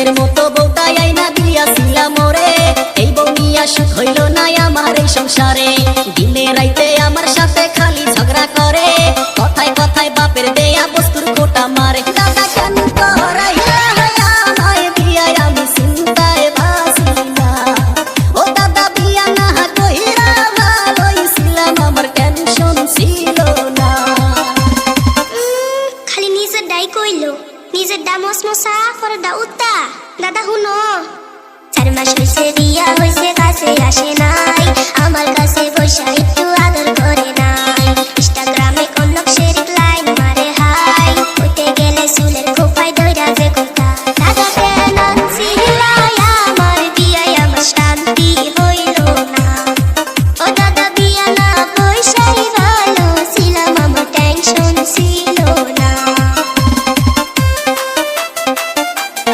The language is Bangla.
চাঁদের মতো বউটাই আইনা দিয়াছিলাম ওরে, এই বউ নিয়া সুখ হইল না আমার এই সংসারে। দিনে রাইতে আমার সাথে খালি ঝগড়া করে, কথায় কথায় বাপের দেয়া বস্তুর খোটা মারে। দাদা কেন করাইলা আমায় বিয়া, আমি চিন্তায় বাঁচি না। ও দাদা বিয়া না কইরা ভালোই ছিলাম, আমার টেনশন ছিল না। খালি নিজের ডাই কইলো, নিজের ডা মসমসা করে ডা উত্তা। দাদা হুনো 4 মাস হইছে বিয়া হইছে, কাছে আসে না।